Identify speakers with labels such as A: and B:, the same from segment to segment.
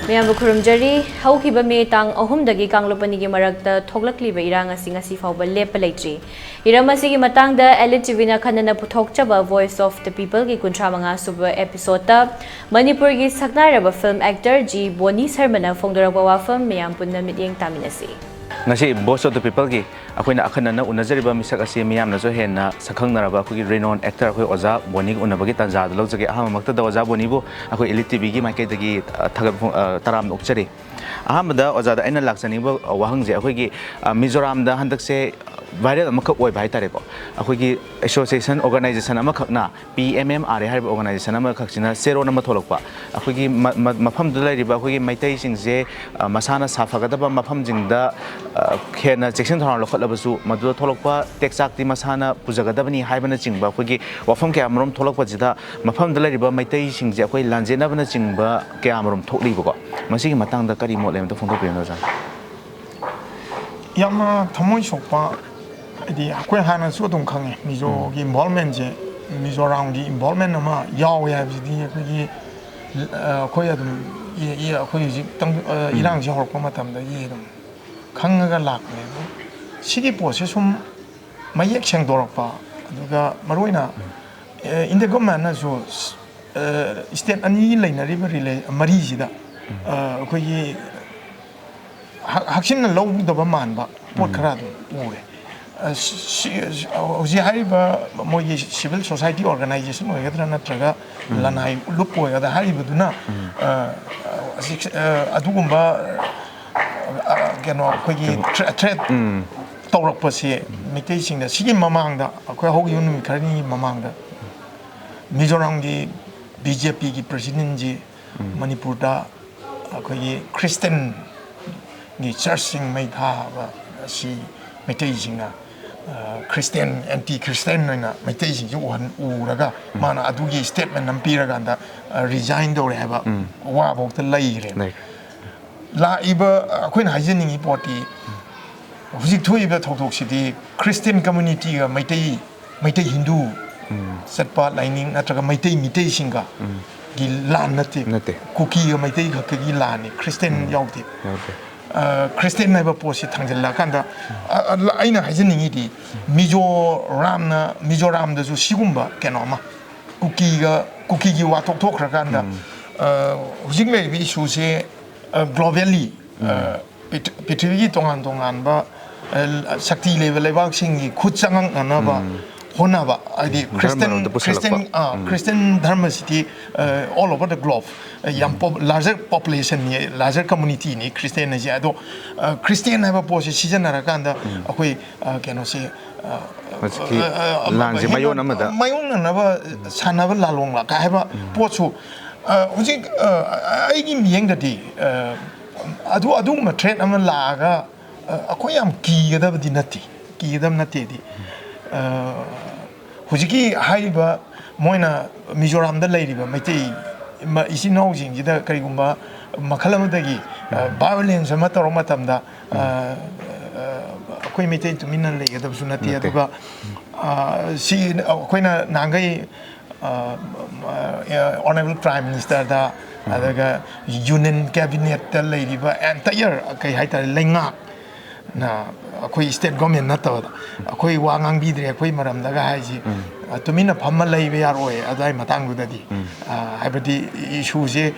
A: Mayambu Kurumjari, Haukiba Me Tang, Ohumdagi Kanglopani Marakta, Toglakliba Iranga Singasi Fauba Lepalitri. Iramasigi Matanga, Elitivina Kanana Putokchaba, Voice of the People, Gikunchamanga Super Episode, Manipurgi Saknaraba film actor G. Boni Sermana Fongdarabawa film, Mayampuna Miding Taminasi.
B: Ngasi Voice of the People gi akoina akhanana unajariba misak asi miyamna jo henna sakhangnaraba akogi renowned actor akoi oza boni unabagi tanja da lojage ahamakta da oza boni bu akoi elite tv gi makai dagi thagap taram ukchari ahamada oza da aina laksani ba wahangje akogi mizoram da handakse viral amakak oi bai tare ko akogi association organization amakhakna PMMR harib organization amakhakchina zero number tholokpa akogi mafam dulai riba akogi maitai singje masana safagadaba mafam jingda khena section thon lokhlabasu madu tholokpa texak ti masana pujagadabani haibana chingba akogi wafam kyamrom tholokpa jida mafam dulai riba maitai singje akoi lanjena bana chingba kyamrom thokliba ko masigi matangda kari molem to phongdo peno ja
C: yama thamoi sokpa adi akoi hana su dong khange mizo gi involvement je mizo round gi involvement ama yaw ya bi akoi akoi adum ye akoi ji tang irang ji horko matam da ye dum khanga lak ne sigi pose sum mayek cheng dorpa aduga maroina in the government na so state ani lainari bari mari jida akoi gi haksin law da ba man ba pot khara du ure Ozi hariba mogi civil society organization oigadra natraga lanai lup oigada hariba duna adugumba keno kogi threat tawrakpase mitai singda sigi mamangda akoi hogi unu karni mamangda Mizoram gi BJP gi president ji Manipur da akoi Christian gi church sing mai tha ba si mitai singna Christian anti-Christian na maitai sing ju wan uraga mana adugi statement nampiraga anda resign dore haba wa bok ta lai re la iba akoina haijening party hujik thoiba thokthok sidi Christian community ga maitai Hindu satpa lining natraga maitai singa gi lan nate kuki ga maitai ga gi lan ni Christian yauti Christian naiba posi thangjalla kanda aina haijening di Mizoram da ju sigumba kenoma kuki gi watok thokra kanda hujing le bi issue se globally pithivigi tongan ba sakti level lebak singi khutchangang anaba honaba adi Christian dharma city all over the globe larger population larger community ni Christian ni ado Christian have a position arakanda akoi keno se
B: lanji mayon amada
C: naba sanaba lalong la ka haba pochu hujik aigi miyeng dati adu ma threat ama laga akoi am kigadab dinati kidam nati di hujiki haiba moina Mizoram da leiriba maitai isin housing jida karigumba makhalamdagi violence ama toro matamda akoi maitai tumina legadab sunati aduga si akoina nangai honorable prime minister da adaga union cabinet da leiriba entire kai haita lengak na akoi state government na tawada akoi wangang bidre akoi maram daga haji tumina phamma leibe yaroi adai matang dudadi habadi issue je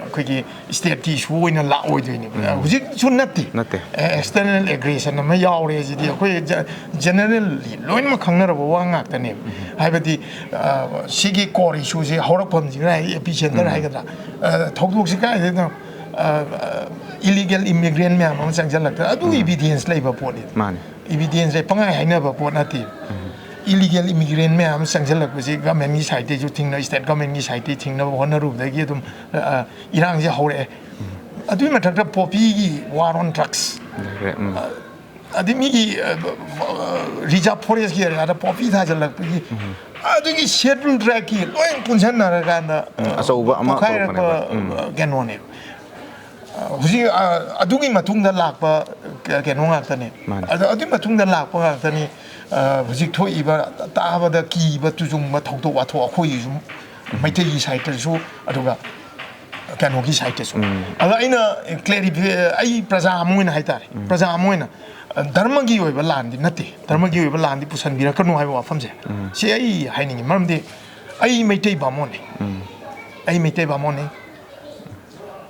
C: akoi gi state issue oina la oidini hujik sunnati external aggression ma yawre ji di akoi generally loin ma khangnara bo wangak tane habadi sigi core issue je horak pham ji rai epicenter haigada thokdok si kai de illegal immigrant me among sanjalakta adu evidence leiba poni evidence re pangai haina ba ponati illegal immigrant me am sanjalak ji government ni side ju thingna state government ni side thingna honaru da gi dum irang ji hore adu ma thakta popi gi war on drugs adi mi gi reserve forest gi ada popi tha jalak gi adu gi schedule track gi loin punsan na ra na
B: aso uba ama
C: genone huji adugi matungda lakpa keno ngaktane adu matungda lakpa ngaktani huji thoiba tabada ki ba tujung ma thokto wa tho khoi jum maitai site su aduga ꯀꯩꯅꯣꯒꯤ ꯁꯥꯏꯠꯇꯁꯨ ꯑꯗ ꯑꯩꯅ ꯀ꯭ꯂꯦꯔꯤꯐꯤ ꯑꯩ ꯄ꯭ꯔꯖꯥ ꯑꯃ ꯑꯣꯏꯅ ꯍꯥꯏꯇꯥꯔꯦ ꯄ꯭ꯔꯖꯥ ꯑꯃ ꯑꯣꯏꯅ ꯙꯔꯃꯒꯤ ꯑꯣꯏꯕ ꯂꯥꯟꯗꯤ ꯅꯠꯇꯦ ꯙꯔꯃꯒꯤ ꯑꯣꯏꯕ ꯂꯥꯟꯗꯤ ꯄꯨꯁꯟꯕꯤꯔꯛꯀꯅꯨ ꯍꯥꯏꯕ ꯋꯥꯐꯝꯁꯦ ꯁꯤ ꯑꯩ ꯍꯥꯏꯅꯤꯡꯉꯤ ꯃꯔꯝꯗꯤ ꯑꯩ ꯃꯩꯇꯩ ꯕꯥꯃꯣꯟꯅꯤ ꯑꯩ ꯃꯩꯇꯩ ꯕꯥꯃꯣꯟꯅꯤ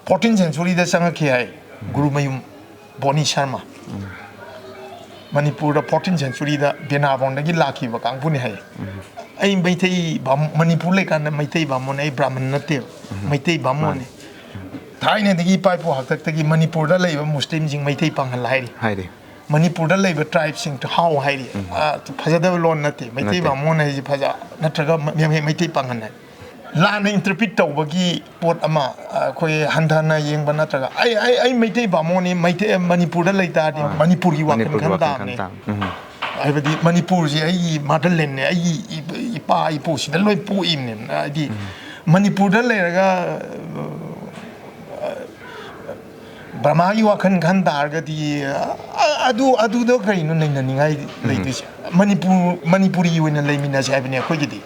C: 14th centuryꯗ ꯆꯪꯉꯛꯈꯤ ꯍꯥꯏ ꯒꯨꯔꯨꯃꯌꯨꯝ ꯕꯣꯅꯤ ꯁꯔꯃ ꯃꯅꯤꯄꯨꯔꯗ 14th centuryꯗ ꯕꯦꯅꯥꯕꯣꯟꯗꯒꯤ ꯂꯥꯛꯈꯤꯕ ꯀꯥꯡꯕꯨꯅꯤ ꯍꯥꯏ ꯑꯩ ꯃꯩꯇꯩ ꯃꯅꯤꯄꯨꯔ ꯂꯩꯀꯥꯟꯗ ꯃꯩꯇꯩ ꯕꯥꯃꯣꯟ ꯑꯩ ꯕ꯭ꯔꯥꯍꯃꯟ ꯅꯠꯇꯦꯕ ꯃꯩꯇꯩ ꯕꯥꯃꯣꯟꯅꯤ ꯊꯥꯏꯅꯗꯒꯤ ꯏꯄꯥ ꯏꯄꯨ ꯍꯥꯛꯇꯛꯇꯒꯤ ꯃꯅꯤꯄꯨꯔꯗ ꯂꯩꯕ ꯃꯨꯁꯂꯤꯝꯁꯤꯡ ꯃꯩꯇꯩ ꯄꯥꯡꯒꯜ ꯍꯥꯏꯔꯤ ꯃꯅꯤꯄꯨꯔꯗ ꯂꯩꯕ ꯇ꯭ꯔꯥꯏꯕꯁꯤꯡ ꯍꯥꯎ ꯍꯥꯏꯔꯤ ꯐꯖꯗꯕ ꯂꯣꯟ ꯅꯠꯇꯦ ꯃꯩꯇꯩ ꯕꯥꯃꯣꯟ ꯍꯥꯏꯁꯤ ꯐꯖ ꯅꯠꯇ꯭ꯔꯒ ꯃꯩꯇꯩ ꯄꯥꯡꯒꯜ ꯍꯥꯏ ꯂꯥꯟꯅ ꯏꯟꯇꯔꯄ꯭ꯔꯤꯠ ꯇꯧꯕꯒꯤ ꯄꯣꯠ ꯑꯃ ꯑꯩꯈꯣꯏ ꯍꯟꯊꯅ ꯌꯦꯡꯕ ꯅꯠꯇ꯭ꯔꯒ ꯑꯩ ꯃꯩꯇꯩ ꯕꯥꯃꯣꯟꯅꯤ ꯃꯩꯇꯩ ꯃꯅꯤꯄꯨꯔꯗ ꯂꯩꯇꯥꯔꯗꯤ ꯃꯅꯤꯄꯨꯔꯒꯤ ꯋꯥꯈꯜ ꯈꯟ ꯇꯥꯕꯅꯤ ꯍꯥꯏꯕꯗꯤ ꯃꯅꯤꯄꯨꯔꯁꯤ ꯑꯩꯒꯤ ꯃꯥꯗꯔꯂꯦꯟꯅꯦ ꯑꯩꯒꯤ ꯏꯄꯥ ꯏꯄꯨꯁꯤꯗ ꯂꯣꯏ ꯄꯣꯛꯏꯕꯅꯦ ꯍꯥꯏꯗꯤ ꯃꯅꯤꯄꯨꯔꯗ ꯂꯩꯔꯒ ꯕ꯭ꯔꯍ꯭ꯃꯥꯒꯤ ꯋꯥꯈꯜ ꯈꯟ ꯇꯥꯔꯒꯗꯤ ꯑꯗꯨꯗ ꯀꯩꯅꯣ ꯅꯩꯅꯅꯤꯡꯉꯥꯏ ꯂꯩꯗꯣꯏꯁꯦ ꯃꯅꯤꯄꯨꯔꯤ ꯑꯣꯏꯅ ꯂꯩꯃꯤꯟꯅꯁꯦ ꯍꯥꯏꯕꯅꯦ ꯑꯩꯈꯣꯏꯒꯤꯗꯤ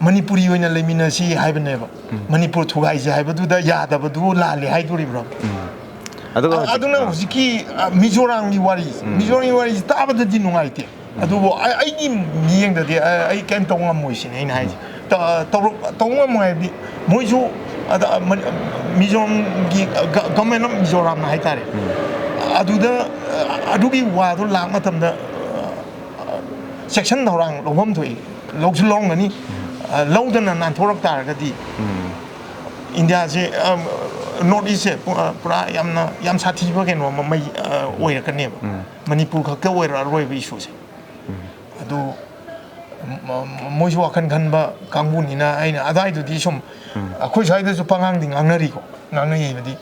C: ꯃꯅꯤꯄꯨꯔꯤ ꯑꯣꯏꯅ ꯂꯩꯃꯤꯟꯅꯁꯤ ꯍꯥꯏꯕꯅꯦꯕ ꯃꯅꯤꯄꯨꯔ ꯊꯨꯒꯥꯏꯁꯦ ꯍꯥꯏꯕꯗꯨꯗ ꯌꯥꯗꯕꯗꯨ ꯂꯥꯜꯂꯦ ꯍꯥꯏꯗꯣꯔꯤꯕ꯭ꯔꯣ ꯑꯗꯨꯅ ꯍꯧꯖꯤꯛꯀꯤ ꯃꯤꯖꯣꯔꯥꯝꯒꯤ ꯋꯥꯔꯤꯁꯤ ꯇꯥꯕꯗꯗꯤ ꯅꯨꯡꯉꯥꯏꯇꯦ ꯑꯗꯨꯕꯨ ꯑꯩꯒꯤ ꯃꯤꯠꯌꯦꯡꯗꯗꯤ ꯑꯩ ꯀꯩꯝ ꯇꯧ ꯉꯝꯃꯣꯏꯁꯤꯅꯦ ꯑꯩꯅ ꯍꯥꯏꯁꯦ ꯇꯧ ꯉꯝꯃꯣꯏ ꯍꯥꯏꯕꯗꯤ ꯃꯣꯏꯁꯨ ꯃꯤꯖꯣꯔꯥꯝꯒꯤ ꯒꯚꯔꯟꯃꯦꯟ ꯑꯣꯐ ꯃꯤꯖꯣꯔꯥꯝꯅ ꯍꯥꯏꯇꯥꯔꯦ ꯑꯗꯨꯗ ꯑꯗꯨꯒꯤ ꯋꯥꯗꯣ ꯂꯥꯛ ꯃꯇꯝꯗ ꯁꯦꯛꯁꯟ ꯊꯧꯔꯥꯡ ꯂꯧꯐꯝ ꯊꯣꯛꯏ ꯂꯧꯁꯨ ꯂꯧꯔꯝꯒꯅꯤ ꯂꯧꯗꯅ ꯅꯥꯟꯊꯣꯔꯛ ꯇꯥꯔꯒꯗꯤ ꯏꯟꯗꯤꯌꯥꯁꯦ ꯅꯣꯔꯠ ꯏꯁꯁꯦ ꯄꯨꯔꯥ ꯌꯥꯝ ꯁꯥꯊꯤꯕ ꯀꯩꯅꯣ ꯑꯃ ꯑꯣꯏꯔꯛꯀꯅꯦꯕ ꯃꯅꯤꯄꯨꯔ ꯈꯛꯇ ꯑꯣꯏꯔꯛꯑꯔꯣꯏꯕ ꯏꯁꯨꯁꯦ ꯑꯗꯨ ꯃꯣꯏꯁꯨ ꯋꯥꯈꯜ ꯈꯟꯕ ꯀꯥꯡꯕꯨꯅꯤ나 ꯑꯩꯅ ꯑꯗꯥꯏꯗꯨꯗꯤ ꯁꯨꯝ ꯑꯩꯈꯣꯏ ꯁ꯭ꯋꯥꯏꯗꯁꯨ ꯄꯉꯥꯡꯗꯤ ꯉꯥꯡꯅꯩꯕꯗꯤ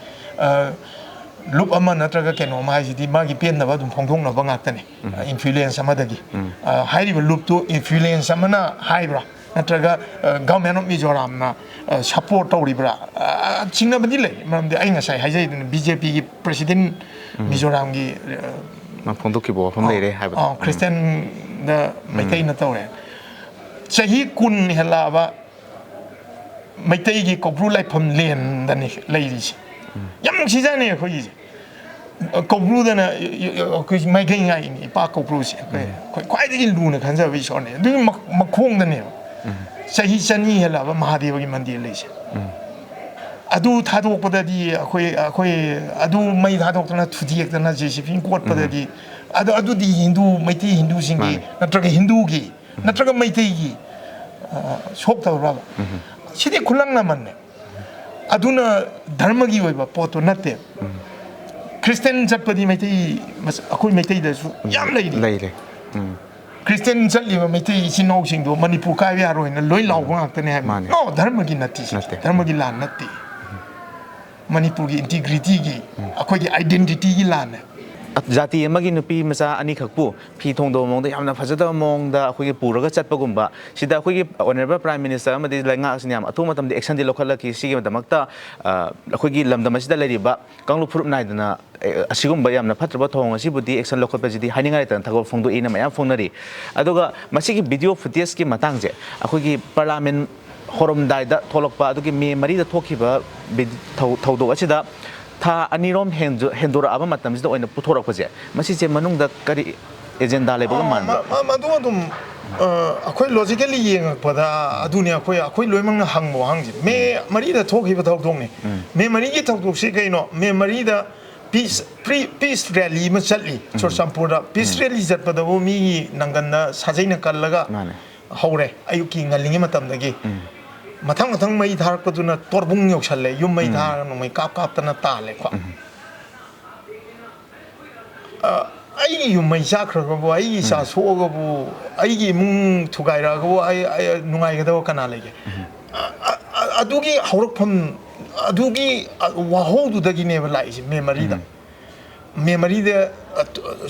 C: ꯂꯨꯞ ꯑꯃ ꯅꯠꯇ꯭ꯔꯒ ꯀꯩꯅꯣꯝ ꯍꯥꯏꯁꯤꯗꯤ ꯃꯥꯒꯤ ꯄꯦꯟꯗꯕ ꯑꯗꯨꯝ ꯐꯣꯡꯗꯣꯛꯅꯕ ꯉꯥꯛꯇꯅꯦ ꯏꯟꯐ꯭ꯂꯨꯌꯦꯟꯁ ꯑꯃꯗꯒꯤ ꯍꯥꯏꯔꯤꯕ ꯂꯨꯞꯇꯨ ꯏꯟꯐ꯭ꯂꯨꯌꯦꯟꯁ ꯑꯃꯅ ꯍꯥꯏꯕ꯭ꯔꯥ ꯅꯠꯇ꯭ꯔꯒ ꯒꯚꯔꯟꯃꯦꯟ ꯑꯣꯐ ꯃꯤꯖꯣꯔꯥꯝꯅ ꯁꯞꯄꯣꯔꯠ ꯇꯧꯔꯤꯕ꯭ꯔꯥ ꯆꯤꯡꯅꯕꯗꯤ ꯂꯩ ꯃꯔꯝꯗꯤ ꯑꯩ ꯉꯁꯥꯏ ꯍꯥꯏꯖꯩꯗꯅ BJPꯒꯤ ꯄ꯭ꯔꯁꯤꯗꯦꯟ ꯃꯤꯖꯣꯔꯥꯝꯒꯤ
B: ꯐꯣꯡꯗꯣꯛꯈꯤꯕ ꯋꯥꯐꯝ ꯂꯩꯔꯦ ꯍꯥꯏꯕꯗꯣ
C: ꯈ꯭ꯔꯤꯁꯇꯤꯌꯟꯗ ꯃꯩꯇꯩꯅ ꯇꯧꯔꯦ ꯆꯍꯤ 10 ꯍꯦꯜꯂꯛꯑꯕ ꯃꯩꯇꯩꯒꯤ ꯀꯧꯕ꯭ꯔꯨ ꯂꯥꯏꯐꯝ ꯂꯦꯟꯗꯅꯤ ꯂꯩꯔꯤꯁꯦ ꯌꯥꯝ ꯅꯨꯡꯁꯤꯖꯥꯅꯤ ꯑꯩꯈꯣꯏꯒꯤꯁꯦ ꯀꯧꯕ꯭ꯔꯨꯗꯅ ꯑꯩꯈꯣꯏ ꯃꯥꯏꯀꯩ ꯉꯥꯛꯏꯅꯤ ꯏꯄꯥ ꯀꯧꯕ꯭ꯔꯨꯁꯦ ꯑꯩꯈꯣꯏ ꯈ꯭ꯋꯥꯏꯗꯒꯤ ꯂꯨꯅ ꯈꯟꯖꯕ ꯏꯁꯣꯔꯅꯦ ꯑꯗꯨꯒꯤ ꯃꯈꯣꯡꯗꯅꯦꯕ ꯆꯍꯤ 200 ꯍꯦꯜꯂꯛꯑꯕ ꯃꯍꯥꯗꯦꯕꯒꯤ ꯃꯟꯗꯤꯔ ꯂꯩꯁꯦ ꯑꯗꯨ ꯊꯥꯗꯣꯛꯄꯗꯗꯤ ꯑꯩꯈꯣꯏ ꯑꯗꯨ ꯃꯩ ꯊꯥꯗꯣꯛꯇꯅ ꯊꯨꯗꯦꯛꯇꯅ JCB ꯀꯣꯠꯄꯗꯗꯤ ꯑꯗꯨꯗꯤ ꯃꯩꯇꯩ ꯍꯤꯟꯗꯨꯁꯤꯡꯒꯤ ꯅꯠꯇ꯭ꯔꯒ ꯍꯤꯟꯗꯨꯒꯤ ꯅꯠꯇ꯭ꯔꯒ ꯃꯩꯇꯩꯒꯤ ꯁꯣꯛꯇꯕ꯭ꯔꯕ ꯁꯤꯗꯤ ꯈꯨꯜꯂꯪꯅꯃꯟꯅꯦ ꯑꯗꯨꯅ ꯙꯔꯃꯒꯤ ꯑꯣꯏꯕ ꯄꯣꯠꯇꯣ ꯅꯠꯇꯦ ꯈ꯭ꯔꯤꯁꯇꯤꯌꯟ ꯆꯠꯄꯗꯤ ꯑꯩꯈꯣꯏ ꯃꯩꯇꯩꯗꯁꯨ ꯌꯥꯝ ꯂꯩꯔꯤ ꯈ꯭ꯔꯤꯁꯇꯤꯌꯟ ꯆꯠꯂꯤꯕ ꯃꯩꯇꯩ ꯏꯆꯤꯟ ꯏꯅꯥꯎꯁꯤꯡꯗꯣ ꯃꯅꯤꯄꯨꯔ ꯀꯥꯏꯕ ꯌꯥꯔꯣꯏꯅ ꯂꯣꯏ ꯂꯥꯎꯕ ꯉꯥꯛꯇꯅꯦ ꯍꯥꯏꯕ ꯅꯣ ꯙꯔꯃꯒꯤ ꯅꯠꯇꯦ ꯙꯔꯃꯒꯤ ꯂꯥꯟ ꯅꯠꯇꯦ ꯃꯅꯤꯄꯨꯔꯒꯤ ꯏꯟꯇꯤꯒ꯭ꯔꯤꯇꯤꯒꯤ ꯑꯩꯈꯣꯏꯒꯤ ꯑꯥꯏꯗꯦꯟꯇꯤꯇꯤꯒꯤ ꯂꯥꯟꯅꯦ
B: ꯖꯥꯇꯤ ꯑꯃꯒꯤ ꯅꯨꯄꯤ ꯃꯆꯥ ꯑꯅꯤꯈꯛꯄꯨ ꯐꯤ ꯊꯣꯡꯗꯕ ꯃꯑꯣꯡꯗ ꯌꯥꯝꯅ ꯐꯖꯗꯕ ꯃꯑꯣꯡꯗ ꯑꯩꯈꯣꯏꯒꯤ ꯄꯨꯔꯒ ꯆꯠꯄꯒꯨꯝꯕ ꯁꯤꯗ ꯑꯩꯈꯣꯏꯒꯤ ꯑꯣꯅꯔꯦꯕꯜ ꯄ꯭ꯔꯥꯏꯝ ꯃꯤꯅꯤꯁꯇꯔ ꯑꯃꯗꯤ ꯂꯩꯉꯥꯛꯁꯤꯅ ꯌꯥꯝ ꯑꯊꯨꯕ ꯃꯇꯝꯗ ꯑꯦꯛꯁꯟꯗꯤ ꯂꯧꯈꯠꯂꯛꯈꯤ ꯁꯤꯒꯤꯗꯃꯛꯇ ꯑꯩꯈꯣꯏꯒꯤ ꯂꯝꯗꯝ ꯑꯁꯤꯗ ꯂꯩꯔꯤꯕ ꯀꯥꯡꯂꯨꯞ ꯐꯨꯔꯨꯞ ꯅꯥꯏꯗꯅ ꯑꯁꯤꯒꯨꯝꯕ ꯌꯥꯝꯅ ꯐꯠꯇ꯭ꯔꯕ ꯊꯧꯑꯣꯡ ꯑꯁꯤꯕꯨꯗꯤ ꯑꯦꯛꯁꯟ ꯂꯧꯈꯠꯄꯁꯤꯗꯤ ꯍꯥꯏꯅꯤꯡꯉꯥꯏ ꯂꯩꯇꯅ ꯊꯧꯒꯜ ꯐꯣꯡꯗꯣꯛꯏꯅ ꯃꯌꯥꯝ ꯐꯣꯡꯅꯔꯤ ꯑꯗꯨꯒ ꯃꯁꯤꯒꯤ ꯚꯤꯗꯤꯑꯣ ꯐꯨꯇꯦꯖꯀꯤ ꯃꯇꯥꯡꯁꯦ ꯑꯩꯈꯣꯏꯒꯤ ꯄꯥꯔꯂꯥꯃꯦꯟ ꯍꯧꯔꯝꯗꯥꯏꯗ ꯊꯣꯛꯂꯛꯄ ꯑꯗꯨꯒꯤ May 4ꯗ ꯊꯣꯛꯈꯤꯕ ꯊꯧꯗꯣꯛ ꯑꯁꯤꯗ ꯊꯥ 2ꯔꯣꯝ ꯍꯦꯟꯗꯣꯔꯛꯑꯕ ꯃꯇꯝꯁꯤꯗ ꯑꯣꯏꯅ ꯄꯨꯊꯣꯔꯛꯄꯁꯦ ꯃꯁꯤꯁꯦ ꯃꯅꯨꯡꯗ ꯀꯔꯤ ꯑꯦꯖꯦꯟꯗꯥ ꯂꯩꯕꯒ ꯃꯥꯟꯕ
C: ꯃꯗꯨ ꯑꯗꯨꯝ ꯑꯩꯈꯣꯏ ꯂꯣꯖꯤꯀꯦꯜꯂꯤ ꯌꯦꯡꯉꯛꯄꯗ ꯑꯗꯨꯅꯦ ꯑꯩꯈꯣꯏ ꯂꯣꯏꯅꯃꯛꯅ ꯍꯪꯕ ꯋꯥꯍꯪꯁꯦ May 4ꯗ ꯊꯣꯛꯈꯤꯕ ꯊꯧꯗꯣꯛꯅꯤ May 4ꯒꯤ ꯊꯧꯗꯣꯛꯁꯤ ꯀꯩꯅꯣ May 4ꯗ ꯄꯤꯁ ꯔꯦꯂꯤ ꯑꯃ ꯆꯠꯂꯤ ꯆꯨꯔꯆꯥꯟꯄꯨꯔꯗ ꯄꯤꯁ ꯔꯦꯂꯤ ꯆꯠꯄꯗꯕꯨ ꯃꯤꯒꯤ ꯅꯪꯒꯟꯗ ꯁꯥꯖꯩꯅ ꯀꯜꯂꯒ ꯍꯧꯔꯦ ꯑꯌꯨꯛꯀꯤ ꯉꯜꯂꯤꯉꯩ ꯃꯇꯝꯗꯒꯤ ꯃꯊꯪ ꯃꯩ ꯊꯥꯔꯛꯄꯗꯨꯅ ꯇꯣꯔꯕꯨꯡ ꯌꯧꯁꯜꯂꯦ ꯌꯨꯝ ꯃꯩ ꯊꯥꯔꯒ ꯅꯣꯡꯃꯩ ꯀꯥꯞꯇꯅ ꯇꯥꯜꯂꯦꯀꯣ ꯑꯩꯒꯤ ꯌꯨꯝ ꯃꯩ ꯆꯥꯛꯈ꯭ꯔꯒꯕꯨ ꯑꯩꯒꯤ ꯏꯆꯥ ꯁꯣꯛꯑꯒꯕꯨ ꯑꯩꯒꯤ ꯏꯃꯨꯡ ꯊꯨꯒꯥꯏꯔꯛꯑꯒꯕꯨ ꯑꯩ ꯅꯨꯡꯉꯥꯏꯒꯗꯕ ꯀꯅꯥ ꯂꯩꯒꯦ ꯑꯗꯨꯒꯤ ꯍꯧꯔꯛꯐꯝ ꯑꯗꯨꯒꯤ ꯋꯥꯍꯧꯗꯨꯗꯒꯤꯅꯦꯕ ꯂꯥꯛꯏꯁꯦ May 4ꯗ May 4ꯗ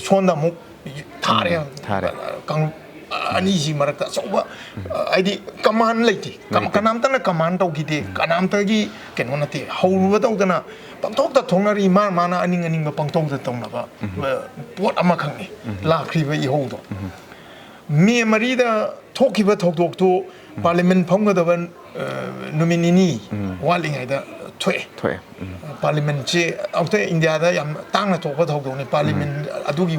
C: ꯁꯣꯟꯗ ꯑꯃꯨꯛ ꯊꯥꯔꯦ ꯀꯥꯡꯂꯨꯞ ꯑꯅꯤꯁꯤ ꯃꯔꯛꯇ ꯑꯆꯧꯕ ꯍꯥꯏꯗꯤ ꯀꯃꯥꯟ ꯂꯩꯇꯦ ꯀꯅꯥꯝꯇꯅ ꯀꯃꯥꯟ ꯇꯧꯈꯤꯗꯦ ꯀꯅꯥꯝꯇꯒꯤ ꯀꯩꯅꯣ ꯅꯠꯇꯦ ꯍꯧꯔꯨꯕ ꯇꯧꯗꯅ ꯄꯪꯊꯣꯛꯇ ꯊꯣꯛꯅꯔꯤ ꯃꯥꯅ ꯑꯅꯤꯡꯕ ꯄꯪꯊꯣꯛꯇ ꯇꯧꯅꯕ ꯄꯣꯠ ꯑꯃꯈꯛꯅꯤ ꯂꯥꯛꯈ꯭ꯔꯤꯕ ꯏꯍꯧꯗꯣ May 4ꯗ ꯊꯣꯛꯈꯤꯕ ꯊꯧꯗꯣꯛꯇꯨ ꯄꯥꯔꯂꯤꯌꯥꯃꯦꯟ ꯐꯝꯒꯗꯕ ꯅꯨꯃꯤꯠ ꯅꯤꯅꯤ ꯋꯥꯠꯂꯤꯉꯩꯗ ꯊꯣꯛꯑꯦ
B: ꯊꯣꯛꯑꯦ
C: ꯄꯥꯔꯂꯤꯃꯦꯟꯁꯤ ꯑꯃꯨꯛꯇ ꯏꯟꯗꯤꯌꯥꯗ ꯌꯥꯝ ꯇꯥꯡꯅ ꯊꯣꯛꯄ ꯊꯧꯗꯣꯛꯅꯤ ꯄꯥꯔꯂꯤꯃꯦꯟ ꯑꯗꯨꯒꯤ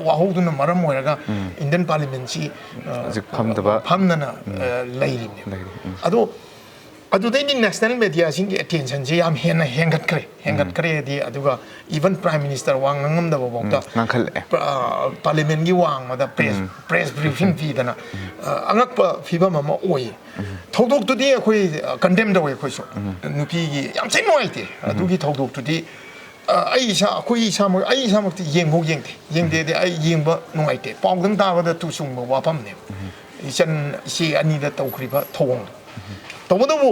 C: ꯋꯥꯍꯧꯗꯨꯅ ꯃꯔꯝ ꯑꯣꯏꯔꯒ ꯏꯟꯗꯤꯌꯟ ꯄꯥꯔꯂꯤꯃꯦꯟꯁꯤ
B: ꯍꯧꯖꯤꯛ ꯐꯝꯗꯕ
C: ꯐꯝꯗꯅ ꯂꯩꯔꯤꯕꯅꯦ ꯑꯗꯣ ꯑꯗꯨꯗꯩꯗꯤ ꯅꯦꯁꯅꯦꯜ ꯃꯦꯗꯤꯌꯥꯁꯤꯡꯒꯤ ꯑꯦꯇꯦꯟꯁꯟꯁꯤ ꯌꯥꯝ ꯍꯦꯟꯅ ꯍꯦꯟꯒꯠꯈ꯭ꯔꯦꯗꯤ ꯑꯗꯨꯒ ꯏꯚꯟ ꯄ꯭ꯔꯥꯏꯝ ꯃꯤꯅꯤꯁꯇꯔ ꯋꯥ ꯉꯥꯡꯉꯝꯗꯕꯐꯥꯎꯗ
B: ꯉꯥꯡꯈꯠꯂꯛꯑꯦ
C: ꯄꯥꯔꯂꯤꯃꯦꯟꯒꯤ ꯋꯥꯡꯃꯗ ꯄ꯭ꯔꯦꯁ ꯕ꯭ꯔꯤꯐꯤꯡ ꯄꯤꯗꯅ ꯑꯉꯛꯄ ꯐꯤꯕꯝ ꯑꯃ ꯑꯣꯏꯌꯦ ꯊꯧꯗꯣꯛꯇꯨꯗꯤ ꯑꯩꯈꯣꯏ ꯀꯟꯗꯦꯝ ꯇꯧꯋꯦ ꯑꯩꯈꯣꯏꯁꯨ ꯅꯨꯄꯤꯒꯤ ꯌꯥꯝ ꯊꯤꯅ ꯅꯨꯡꯉꯥꯏꯇꯦ ꯑꯗꯨꯒꯤ ꯊꯧꯗꯣꯛꯇꯨꯗꯤ ꯑꯩꯈꯣꯏ ꯏꯁꯥꯃꯛꯇꯤ ꯌꯦꯡꯐꯧ ꯌꯦꯡꯗꯦꯗꯤ ꯑꯩ ꯌꯦꯡꯕ ꯅꯨꯡꯉꯥꯏꯇꯦ ꯄꯥꯎꯗꯪ ꯇꯥꯕꯗ ꯇꯨꯆꯨꯡꯕ ꯋꯥꯐꯝꯅꯦꯕ ꯏꯆꯦ ꯑꯅꯤꯗ ꯇꯧꯈ꯭ꯔꯤꯕ ꯊꯧꯑꯣꯡꯗꯣ ꯇꯧꯕꯇꯕꯨ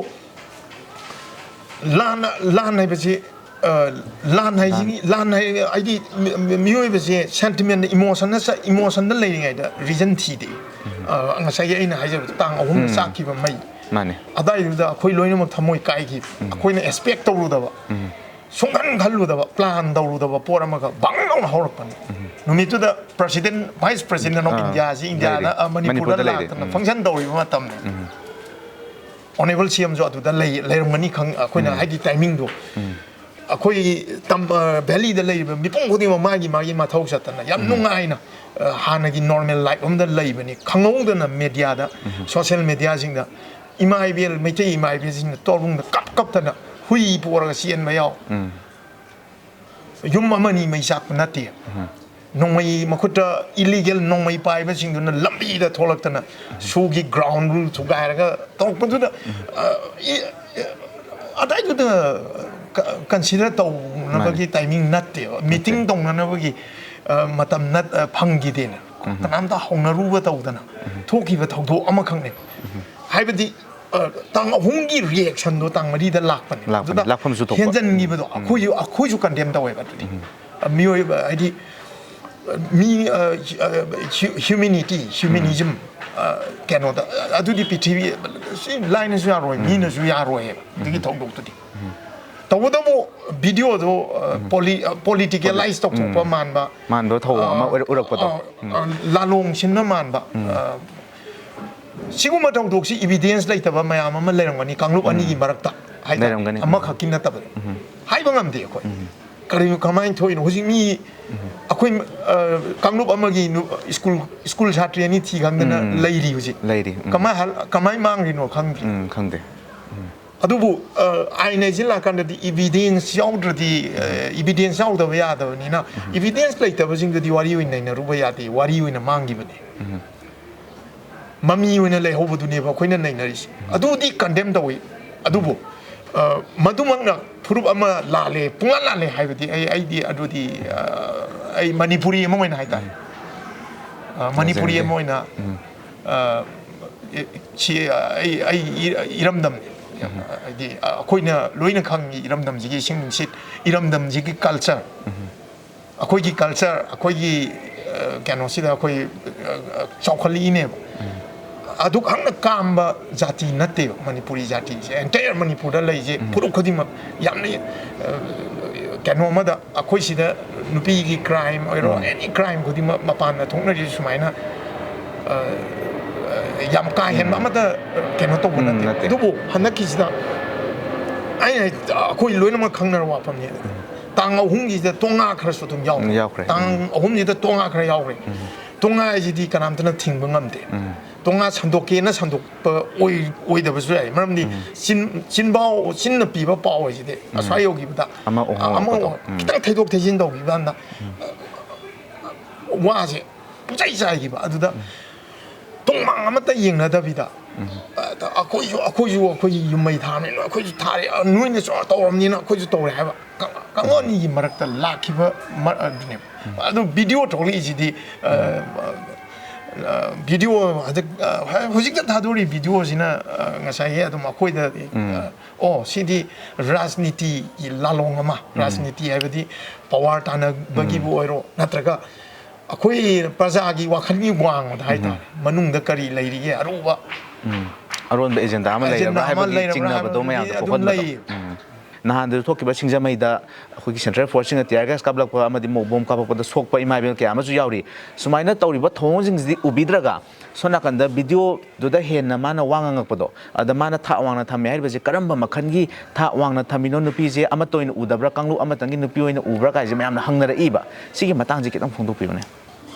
C: ꯂꯥꯟ ꯍꯥꯏꯕꯁꯤ ꯂꯥꯟ ꯍꯥꯏꯗꯤ ꯃꯤꯑꯣꯏꯕꯁꯦ ꯁꯦꯟꯇꯤꯃꯦꯟ ꯏꯃꯣꯁꯟꯗ ꯂꯩꯔꯤꯉꯩꯗ ꯔꯤꯖꯟ ꯊꯤꯗꯦ ꯉꯁꯥꯏꯒꯤ ꯑꯩꯅ ꯍꯥꯏꯖꯕꯗ ꯇꯥꯡ 3ꯗ ꯆꯥꯛꯈꯤꯕ ꯃꯩ ꯑꯗꯥꯏꯗꯨꯗ ꯑꯩꯈꯣꯏ ꯂꯣꯏꯅꯃꯛ ꯊꯃꯣꯏ ꯀꯥꯏꯈꯤ ꯑꯩꯈꯣꯏꯅ ꯑꯦꯛꯁꯄꯦꯛ ꯇꯧꯔꯨꯗꯕ ꯁꯨꯡꯈꯟ ꯈꯜꯂꯨꯗꯕ ꯄ꯭ꯂꯥꯟ ꯇꯧꯔꯨꯗꯕ ꯄꯣꯠ ꯑꯃꯒ ꯕꯪ ꯂꯥꯎꯅ ꯍꯧꯔꯛꯄꯅꯤ ꯅꯨꯃꯤꯠꯇꯨꯗ ꯚꯥꯏꯁ ꯄ꯭ꯔꯁꯤꯗꯦꯟ ꯑꯣꯐ ꯏꯟꯗꯤꯌꯥꯁꯤ ꯏꯟꯗꯤꯌꯥꯗ ꯃꯅꯤꯄꯨꯔꯗ ꯂꯥꯛꯇꯅ ꯐꯪꯁꯟ ꯇꯧꯔꯤꯕ ꯃꯇꯝꯅꯤ ꯑꯣꯅꯦꯕꯜ ꯁꯤ ꯑꯦꯝꯁꯨ ꯑꯗꯨꯗ ꯂꯩꯔꯝꯒꯅꯤ ꯑꯩꯈꯣꯏꯅ ꯍꯥꯏꯗꯤ ꯇꯥꯏꯃꯤꯡꯗꯣ ꯑꯩꯈꯣꯏ ꯚꯦꯂꯤꯗ ꯂꯩꯔꯤꯕ ꯃꯤꯄꯨꯝ ꯈꯨꯗꯤꯡꯃꯛ ꯃꯥꯒꯤ ꯃꯊꯧ ꯆꯠꯇꯅ ꯌꯥꯝ ꯅꯨꯡꯉꯥꯏꯅ ꯍꯥꯟꯅꯒꯤ ꯅꯣꯔꯃꯦꯜ ꯂꯥꯏꯐ ꯑꯃꯗ ꯂꯩꯕꯅꯤ ꯈꯪꯍꯧꯗꯅ ꯃꯦꯗꯤꯌꯥꯗ ꯁꯣꯁꯤꯌꯦꯜ ꯃꯦꯗꯤꯌꯥꯁꯤꯡꯗ ꯏꯃꯥ ꯏꯕꯦꯜ ꯃꯩꯇꯩ ꯏꯃꯥ ꯏꯕꯦꯜꯁꯤꯡꯅ ꯇꯣꯔꯕꯨꯡꯗ ꯀꯞꯇꯅ ꯍꯨꯏ ꯄꯣꯔꯒ ꯆꯦꯟꯕ ꯌꯥꯎ ꯌꯨꯝ ꯑꯃꯅꯤ ꯃꯩ ꯆꯥꯛꯄ ꯅꯠꯇꯦ ꯅꯣꯡꯃꯩ ꯃꯈꯨꯠꯇ ꯏꯂꯤꯒꯦꯜ ꯅꯣꯡꯃꯩ ꯄꯥꯏꯕꯁꯤꯡꯗꯨꯅ ꯂꯝꯕꯤꯗ ꯊꯣꯛꯂꯛꯇꯅ ꯁꯨꯒꯤ ꯒ꯭ꯔꯥꯎꯟ ꯔꯨꯜ ꯊꯨꯒꯥꯏꯔꯒ ꯇꯧꯔꯛꯄꯗꯨꯗ ꯑꯗꯥꯏꯗꯨꯗ ꯀꯟꯁꯤꯗꯔ ꯇꯧꯅꯕꯒꯤ ꯇꯥꯏꯃꯤꯡ ꯅꯠꯇꯦꯕ ꯃꯤꯇꯤꯡ ꯇꯧꯅꯅꯕꯒꯤ ꯃꯇꯝ ꯐꯪꯈꯤꯗꯦꯅ ꯀꯅꯥꯝꯇ ꯍꯧꯅꯔꯨꯕ ꯇꯧꯗꯅ ꯊꯣꯛꯈꯤꯕ ꯊꯧꯗꯣꯛ ꯑꯃꯈꯛꯅꯦ ꯍꯥꯏꯕꯗꯤ ꯇꯥꯡ 3ꯒꯤ ꯔꯤꯑꯦꯛꯁꯟꯗꯣ ꯇꯥꯡ 4ꯗ ꯂꯥꯛꯄꯅꯦ ꯑꯗꯨꯗ ꯍꯦꯟꯖꯟꯈꯤꯕꯗꯣ ꯑꯩꯈꯣꯏꯁꯨ ꯀꯟꯗꯦꯝ ꯇꯧꯋꯦꯕ ꯑꯗꯨꯗꯤ ꯃꯤꯑꯣꯏꯕ ꯍꯥꯏꯗꯤ ꯃꯤ ꯍ꯭ꯌꯨꯃꯦꯅꯤꯖꯝ ꯀꯩꯅꯣꯗ ꯑꯗꯨꯗꯤ ꯄ꯭ꯔꯤꯊꯤꯕꯤ ꯂꯥꯏꯅꯁꯨ ꯌꯥꯔꯣꯏ ꯃꯤꯅꯁꯨ ꯌꯥꯔꯣꯏꯕ ꯑꯗꯨꯒꯤ ꯊꯧꯗꯣꯛꯇꯨꯗꯤ ꯇꯧꯕꯇꯕꯨ ꯚꯤꯗꯤꯑꯣꯗꯣ ꯄꯣꯂꯤꯇꯤꯀꯦꯂꯥꯏꯁ ꯇꯧꯊꯣꯛꯄ
B: ꯃꯥꯟꯕ ꯊꯧꯑꯣꯡ ꯑꯃ ꯎꯔꯛꯄꯗꯣ
C: ꯂꯥꯂꯣꯡ ꯁꯤꯟꯕ ꯃꯥꯟꯕ ꯁꯤꯒꯨꯝꯕ ꯊꯧꯗꯣꯛꯁꯤ ꯏꯕꯤꯗꯦꯟꯁ ꯂꯩꯇꯕ ꯃꯌꯥꯝ ꯑꯃ ꯂꯩꯔꯝꯒꯅꯤ ꯀꯥꯡꯂꯨꯞ ꯑꯅꯤꯒꯤ ꯃꯔꯛꯇ ꯍꯥꯏꯇꯥꯔꯦ ꯑꯃꯈꯛꯀꯤ ꯅꯠꯇꯕꯗ ꯍꯥꯏꯕ ꯉꯝꯗꯦ ꯑꯩꯈꯣꯏ ꯀꯃꯥꯏꯅ ꯊꯣꯛꯏꯅꯣ ꯍꯧꯖꯤꯛ ꯃꯤ ꯑꯩꯈꯣই ꯀꯥꯡꯂꯨꯞ ꯑꯃꯒꯤ ꯁ꯭ꯀꯨꯜ ꯁꯥꯇ꯭ꯔꯤ ꯑꯅꯤ ꯊꯤ ꯈꯪꯗꯅ ꯂꯩꯔꯤ ꯍꯧꯖꯤꯛ ꯀꯃꯥꯏꯅ ꯃꯥꯡꯈ꯭ꯔꯤꯅꯣ
B: ꯈꯪꯗꯦ
C: ꯑꯗꯨꯕꯨ ꯑꯥꯏꯟ ꯍꯥꯏꯖꯤꯜꯂꯛꯀꯥꯟꯗꯗꯤ ꯏꯕꯤꯗꯦꯟꯁ ꯌꯥꯎꯗꯕ ꯌꯥꯗꯕꯅꯤꯅ ꯏꯕꯤꯗꯦꯟꯁ ꯂꯩꯇꯕꯁꯤꯡꯗꯨꯗꯤ ꯋꯥꯔꯤ ꯑꯣꯏꯅ ꯅꯩꯅꯔꯨꯕ ꯌꯥꯗꯦ ꯋꯥꯔꯤ ꯑꯣꯏꯅ ꯃꯥꯡꯈꯤꯕꯅꯤ ꯃꯃꯤ ꯑꯣꯏꯅ ꯂꯩꯍꯧꯕꯗꯨꯅꯦꯕ ꯑꯩꯈꯣꯏꯅ ꯅꯩꯅꯔꯤꯁꯦ ꯑꯗꯨꯗꯤ ꯀꯟꯗꯦꯝ ꯇꯧꯏ ꯑꯗꯨꯕꯨ ꯃꯗꯨꯃꯛꯅ ꯐꯨꯔꯨꯞ ꯑꯃ ꯂꯥꯜꯂꯦ ꯄꯨꯡꯂꯥꯟ ꯂꯥꯜꯂꯦ ꯍꯥꯏꯕꯗꯤ ꯑꯩꯗꯤ ꯑꯗꯨꯗꯤ ꯑꯩ ꯃꯅꯤꯄꯨꯔꯤ ꯑꯃ ꯑꯣꯏꯅ ꯍꯥꯏꯇꯥꯔꯦ ꯃꯅꯤꯄꯨꯔꯤ ꯑꯃ ꯑꯣꯏꯅ ꯑꯩ ꯏꯔꯝꯗꯝꯅꯤ ꯍꯥꯏꯗꯤ ꯑꯩꯈꯣꯏꯅ ꯂꯣꯏꯅ ꯈꯪꯉꯤ ꯏꯔꯝꯗꯝꯁꯤꯒꯤ ꯏꯁꯤꯡ ꯅꯨꯡꯁꯤꯠ ꯏꯔꯝꯗꯝꯁꯤꯒꯤ ꯀꯜꯆꯔ ꯑꯩꯈꯣꯏꯒꯤ ꯀꯩꯅꯣꯁꯤꯗ ꯑꯩꯈꯣꯏ ꯆꯥꯎꯈꯠꯂꯛꯏꯅꯦꯕ ꯑꯗꯨꯛ ꯍꯛꯅ ꯀꯥꯝꯕ ꯖꯥꯇꯤ ꯅꯠꯇꯦꯕ ꯃꯅꯤꯄꯨꯔꯤ ꯖꯥꯇꯤꯁꯦ ꯑꯦꯟꯇꯥꯌꯔ ꯃꯅꯤꯄꯨꯔꯗ ꯂꯩꯁꯦ ꯐꯨꯔꯨꯞ ꯈꯨꯗꯤꯡꯃꯛ ꯌꯥꯝꯅ ꯀꯩꯅꯣ ꯑꯃꯗ ꯑꯩꯈꯣꯏ ꯁꯤꯗ ꯅꯨꯄꯤꯒꯤ ꯀ꯭ꯔꯥꯏꯝ ꯑꯣꯏꯔꯣ ꯑꯦꯅꯤ ꯀ꯭ꯔꯥꯏꯝ ꯈꯨꯗꯤꯡꯃꯛ ꯃꯄꯥꯟꯗ ꯊꯣꯛꯅꯔꯤꯁꯦ ꯁꯨꯃꯥꯏꯅ ꯌꯥꯝ ꯀꯥ ꯍꯦꯟꯕ ꯑꯃꯇ ꯀꯩꯅꯣ ꯇꯧꯕ ꯅꯠꯇꯦ ꯑꯗꯨꯕꯨ ꯍꯟꯗꯛꯀꯤꯁꯤꯗ ꯑꯩꯈꯣꯏ ꯂꯣꯏꯅꯃꯛ ꯈꯪꯅꯔꯕ ꯋꯥꯐꯝꯅꯤ ꯇꯥꯡ 3ꯒꯤꯁꯤꯗ ꯇꯣꯉꯥ ꯈꯔꯁꯨ ꯑꯗꯨꯝ ꯌꯥꯎꯈ꯭ꯔꯦ ꯇꯥꯡ 3ꯁꯤꯗ ꯇꯣꯉꯥ ꯈꯔ ꯌꯥꯎꯈ꯭ꯔꯦ ꯇꯣꯉꯥ ꯍꯥꯏꯁꯤꯗꯤ ꯀꯅꯥꯝꯇꯅ ꯊꯤꯡꯕ ꯉꯝꯗꯦ ꯇꯣꯉꯥ ꯁꯟꯗꯣꯛꯀꯦꯅ ꯁꯟꯗꯣꯛꯄ ꯑꯣꯏꯗꯕꯁꯨ ꯌꯥꯏ ꯃꯔꯝꯗꯤ ꯆꯤꯟꯅ ꯄꯤꯕ ꯄꯥꯎ ꯍꯥꯏꯁꯤꯗꯤ ꯑꯁ꯭ꯋꯥꯏ ꯌꯧꯈꯤꯕꯗ ꯑꯃ ꯈꯤꯇꯪ ꯊꯩꯗꯣꯛ ꯊꯩꯖꯤꯟ ꯇꯧꯈꯤꯕ ꯀꯥꯟꯗ ꯋꯥꯁꯦ ꯄꯨꯡꯆꯥꯏ ꯆꯥꯏꯈꯤꯕ ꯑꯗꯨꯗ ꯇꯣꯡꯃꯥꯡ ꯑꯃꯠꯇ ꯌꯦꯡꯅꯗꯕꯤꯗ ꯑꯩꯈꯣꯏꯒꯤ ꯌꯨꯝꯃꯩ ꯊꯥꯕꯅꯤꯅ ꯑꯩꯈꯣꯏꯁꯨ ꯊꯥꯔꯦ ꯅꯣꯏꯅꯁꯨ ꯇꯧꯔꯝꯅꯤꯅ ꯑꯩꯈꯣꯏꯁꯨ ꯇꯧꯔꯦ ꯍꯥꯏꯕ ꯀꯥꯡꯂꯨꯞ ꯑꯅꯤꯒꯤ ꯃꯔꯛꯇ ꯂꯥꯛꯈꯤꯕ ꯑꯗꯨꯅꯦꯕ ꯑꯗꯨ ꯚꯤꯗꯤꯑꯣ ꯊꯣꯛꯂꯛꯏꯁꯤꯗꯤ ꯚꯤꯗꯤꯑꯣ ꯍꯧꯖꯤꯛꯇ ꯊꯥꯗꯣꯔꯤ ꯚꯤꯗꯤꯑꯣꯁꯤꯅ ꯉꯁꯥꯏꯒꯤ ꯑꯗꯨꯝ ꯑꯩꯈꯣꯏꯗ ꯁꯤꯗꯤ ꯔꯥꯖꯅꯤꯇꯤꯒꯤ ꯂꯥꯂꯣꯡ ꯑꯃ ꯔꯥꯖꯅꯤꯇꯤ ꯍꯥꯏꯕꯗꯤ ꯄꯋꯥꯔ ꯇꯥꯟꯅꯕꯒꯤꯕꯨ ꯑꯣꯏꯔꯣ ꯅꯠꯇ꯭ꯔꯒ ꯑꯩꯈꯣꯏ ꯄ꯭ꯔꯖꯥꯒꯤ ꯋꯥꯈꯜꯒꯤ ꯋꯥꯡꯃꯗ ꯍꯥꯏꯇꯥꯔꯦ ꯃꯅꯨꯡꯗ ꯀꯔꯤ ꯂꯩꯔꯤꯒꯦ ꯑꯔꯣꯟꯕ
B: ꯑꯦꯖꯦꯟꯗꯥ ꯑꯃ ꯂꯩꯔꯕ꯭ꯔꯥ ꯍꯥꯏꯕꯒꯤ ꯆꯤꯡꯅꯕꯗꯣ ꯃꯌꯥꯝꯗ ꯄꯣꯛꯍꯟꯕꯗꯣ ꯅꯍꯥꯟꯗꯁꯨ ꯊꯣꯛꯈꯤꯕ ꯁꯤꯡꯖꯃꯩꯗ ꯑꯩꯈꯣꯏꯒꯤ ꯁꯦꯟꯇ꯭ꯔꯦꯜ ꯐꯣꯔꯁꯁꯤꯡꯅ ꯇꯤꯌꯔ ꯒ꯭ꯌꯥꯁ ꯀꯥꯞꯂꯛꯄ ꯑꯃꯗꯤ ꯃꯣꯛ ꯕꯣꯝ ꯀꯥꯞꯄꯛꯄꯗ ꯁꯣꯛꯄ ꯏꯃꯥ ꯏꯕꯦꯜ ꯀꯌꯥ ꯑꯃꯁꯨ ꯌꯥꯎꯔꯤ ꯁꯨꯃꯥꯏꯅ ꯇꯧꯔꯤꯕ ꯊꯧꯑꯣꯡꯁꯤꯡꯁꯤꯗꯤ ꯎꯕꯤꯗ꯭ꯔꯒ ꯁꯣꯝ ꯅꯥꯀꯟꯗ ꯚꯤꯗꯤꯑꯣꯗꯨꯗ ꯍꯦꯟꯅ ꯃꯥꯅ ꯋꯥ ꯉꯥꯡꯉꯛꯄꯗꯣ ꯑꯗ ꯃꯥꯅ ꯊꯥꯛ ꯋꯥꯡꯅ ꯊꯝꯃꯦ ꯍꯥꯏꯔꯤꯕꯁꯦ ꯀꯔꯝꯕ ꯃꯈꯜꯒꯤ ꯊꯥꯛ ꯋꯥꯡꯅ ꯊꯝꯃꯤꯅꯣ ꯅꯨꯄꯤꯁꯦ ꯑꯃꯠꯇ ꯑꯣꯏꯅ ꯎꯗꯕ꯭ꯔꯥ ꯀꯥꯡꯂꯨꯞ ꯑꯃꯇꯪꯒꯤ ꯅꯨꯄꯤ ꯑꯣꯏꯅ ꯎꯕ꯭ꯔꯥ ꯀꯥꯏꯁꯦ ꯃꯌꯥꯝꯅ ꯍꯪꯅꯔꯛꯏꯕ ꯁꯤꯒꯤ ꯃꯇꯥꯡꯁꯦ ꯈꯤꯇꯪ ꯐꯣꯡꯗꯣꯛꯄꯤꯌꯨꯅꯦ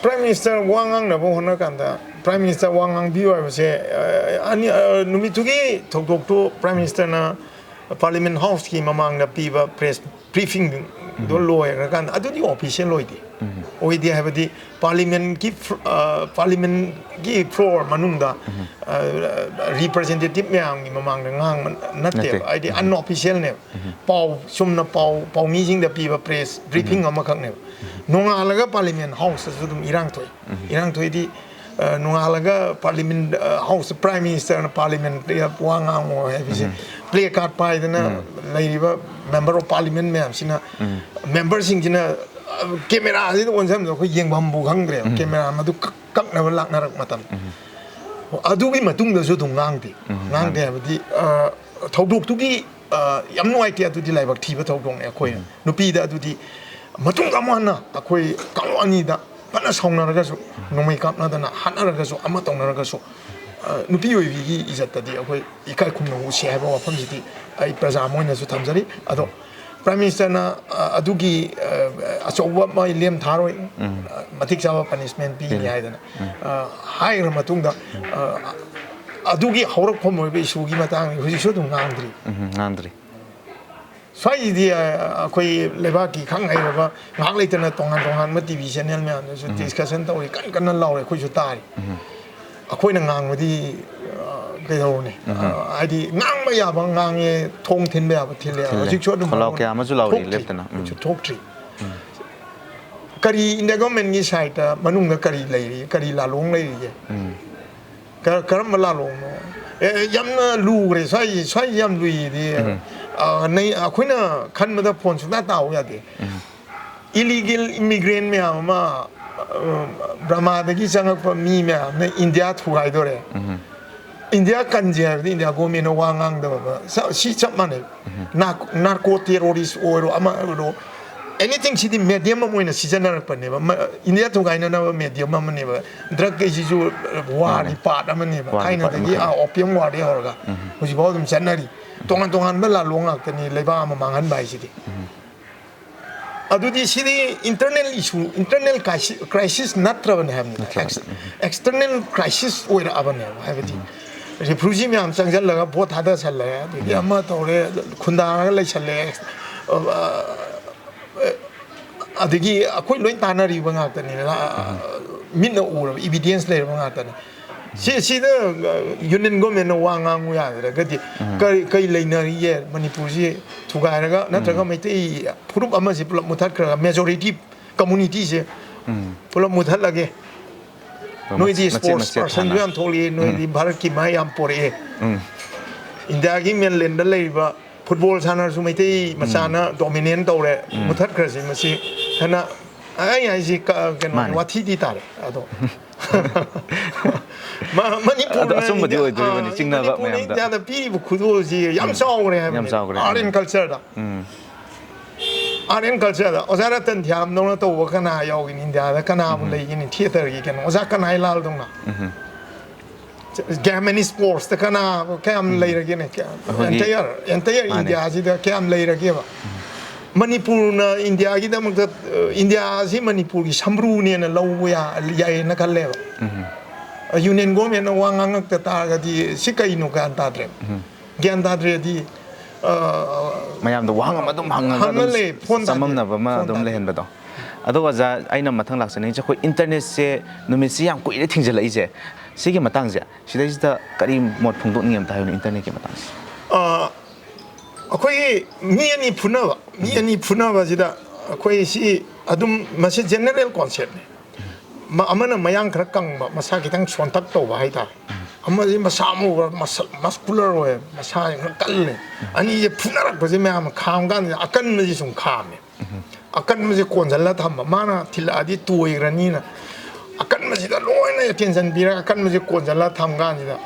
C: Prime Minister wa ngang na bo hona kanda Prime Minister wa ngang bi wa se ani numitugi thok to Prime Minister na Parliament House ki mamang na piba press briefing do loy ra kan adu di official loy di oi di ha di Parliament ki floor manung da representative myang ni mamang na ngang natte ai di unofficial ne pau sumna pau meeting da piba press briefing ama khak ne nongalaga Parliament House su dum irang thoi di nongalaga Parliament House Prime Minister na Parliament ya wanga mo he play card pai dana laiba member of Parliament me am sina member sing jina camera si on sam ko yeng bambu khangre camera ma du kak na lak na rak matam adu gi matung da su dum ngang de abdi thoduk tu gi yam noi ti adu di laibak thi ba thodong ne khoi nupi da adu di matung amana akoi kalwani da pana sauna raga su nomai kap na dana hana raga su ama tong raga su nupi oi gi izat di akoi ikai khum no si ha ba wafam ji di ai praja moi na su thamjari ado Prime Minister na adugi achowa mai lem tharoi matik chawa punishment pi ni haidana hai ra matung da adugi haurak phom oi be su gi matang hu ji su dum ngandri Swai di koi leba ki khang ai ba ngak le tana tongan ma TV channel me an su discussion ta oi kan lau le khoi su tari akhoi na ngang di ke ro ne ai di ngang ma ya ba ngang ye thong thin ba ba thil le ji chot
B: khala ke ama ju lauri leptana
C: ju thok tri kari in the government ni side ta manung na kari lai ri kari la long lai ri karam ma la long no yam na lu re swai yam lu di nei akhuna khan ma da phone su na taw ya de illegal immigrant me ama Brahma da gi chang pa mi me na India thu ai do re India kan je India go me no wangang da ba si chap mane narco terrorist or ama ro anything si di medium mo ina season na pa ne ba India thu gai na medium ma ne ba drug ke ji ju war ni pa da ne ba ai na da gi opium war de hor ga ho ji ba dum chanari tongan ba la long ak ni leba ma mangan bai si di adudi si di internal issue internal crisis natra ne ham external crisis oira abane ha bi refugee me am changjal laga bo thada chal la di amma tore khunda lai chal le adigi akoi loin tanari ba ngak tani min na ur evidence le ba ngak tani si da union government na wanga ngu ya da ga di kai leina ye manipur ji thuga ra na tra ga mai te group ama si pulap muthat kra majority community je pulap muthat lage noi ji sports person ju am tholi noi di bharat ki mai am pore india gi men len da lei ba football sana su mai te masana dominant tore muthat kra si masi hana ai ji ka ken wathi di tar ado Manipur
B: asum di oi doi mani chingna ba mayam da
C: da pi bu khudo ji yam saw gre Aryan culture da Aryan culture da ozara tan thiam no na to wa kana yaw in India da kana bu lei ni theater gi kan oza kana ilal dong na Gamani sports da kana kam lei ra gi ne entire India ji da kam lei ra gi ba Manipur na India gi da mak India ji Manipur gi samru ne na law ya yai na khalle ba union government na wangang ta ta ga di sikai no kan ta dre gyan ta dre di
B: mayam da wang ma dum hang
C: le phone
B: samam na ba ma dum le hen ba do ado ga aina mathang lak sani je khoi internet se numit si yam kuire thingje lai je sigi matang je sidai da kari mot phungdok niam ta yon internet ke matang
C: akhoi mi ani phuna ba jida akhoi si adum mase general concept ma amana mayang khara kang ba masa kitang sontak to ba haita amma ji masa mo muscular we masa kal le ani je phunarak ba je ma kham gan akan ma ji sum kham akan ma ji kon jalla tham ma na thila di tuoi rani na akan ma ji da loina attention bira akan ma ji kon jalla tham gan ji da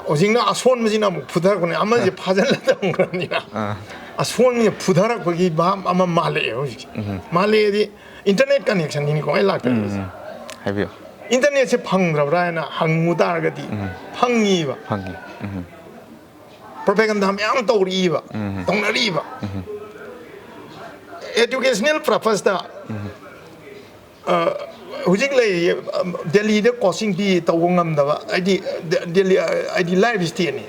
C: ojing na ason ma ji na mu phudar ko ne amma ji phajal la tam rani na aswang pudara kogi bam ama male hoji male di internet connection ni ko elak ta
B: 하이비요.
C: internet se phangrabra na hangmu dar ga di phangi ba
B: 방기.
C: propaganda myam tori ba tongnari ba educational purpose da hujik lay Delhi de crossing bi tawngam da ba Delhi ID live state ni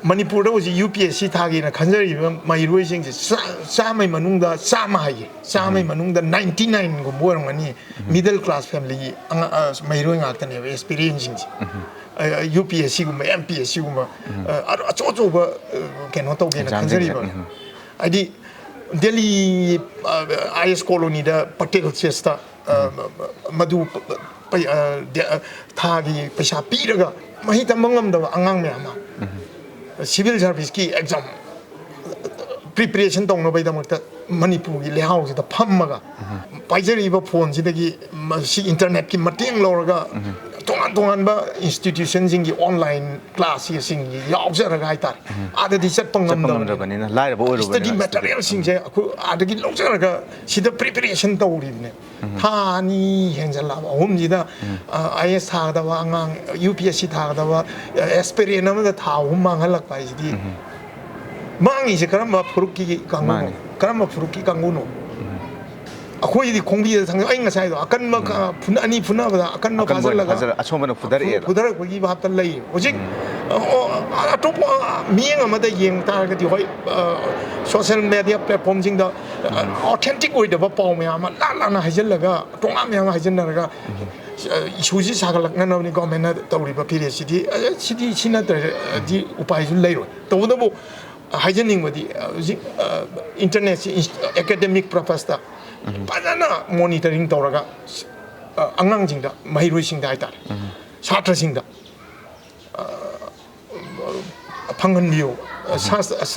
C: Manipur da uji UPSC thagi na khanjari mai roi sing sa mai manungda sa mai 99 go borong ani middle class family mai roi ngak tane experience sing UPSC go MPSC go acho ba keno to ge na khanjari ba ID Delhi IS colony da Patel Chesta madu thagi paisa piraga mahi tamangam da angang me ama civil service ki exam preparation tong no bai da makta Manipur gi lehau si da phammaga paijari ba phone si da gi si internet ki mateng lorga tongan ba institution sing gi online class sing gi yaw jara ga tar ada di set pangam da
B: bani na lai ba oru
C: study material sing je aku ada gi lok jara ga si da preparation to ri ne tha ni henjal la hom ji da IS tha da wa ngang UPSC tha da wa experience na da tha hom mang halak pai si di mangi se karamba furuki kanguno karamba furuki kanguno akhoi di khongbi da thang ai ngasai do akan ma phunani phuna ba akan ma phasal laga
B: achomana phudar e
C: phudar ko gi ba tal lai hojik atop mieng amada yeng tar ga di hoi social media platform jing da authentic oi da ba paw me ama la na hajal laga tonga me ama hajal laga isuji sagalak na ni government na tawri ba period city sina di upai jul lai ro to da bo hajing wadi internet academic professor Padana monitoring Toraga Angang Jinga, Mahiru Sing Data, Satra Singa Pangan View,